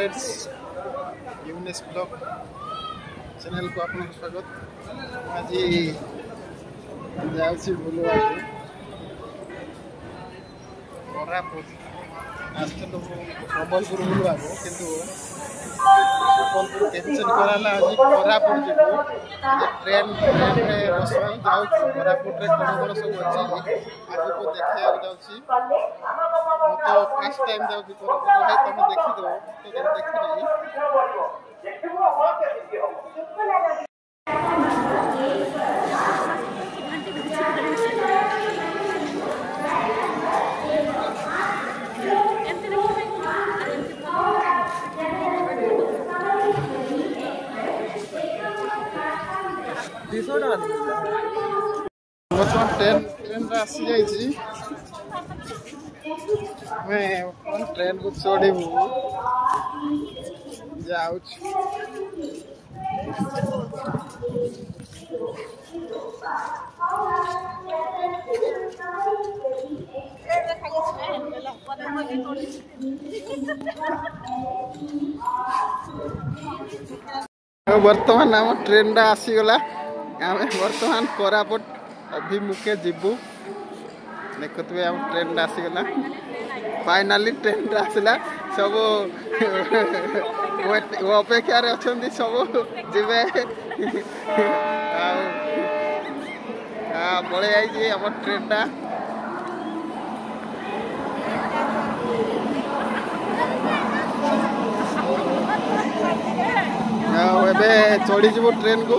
Friends Younis blog channel को आपन स्वागत। आज जाऊँ बुलवा कोरापुट आसलु संबलपुर बुलवा किंतु संबलपुर कैंसल कराला। आज कोरापुट जीवु ट्रेन रे बसवा जाऊ कोरापुट रे कौन कौन सब अच्छी आज को देखा जाऊँगी। तो फर्स्ट टाइम जाऊँगी कोरापुट भाई तुम देखी दो तो देखी नहीं। ट्रेन आसी जाइए ट्रेन को चढ़ू जाऊ बर्तमान आम ट्रेन आसीगला आम बर्तमान कोरापुट अभिमुखे जीवु देखुए आम ट्रेन आसीगला फाइनाली ट्रेन आसला सब अपेक्षार अच्छा सब जीवे पड़े आई आम ट्रेन चढ़ी जीव ट्रेन को।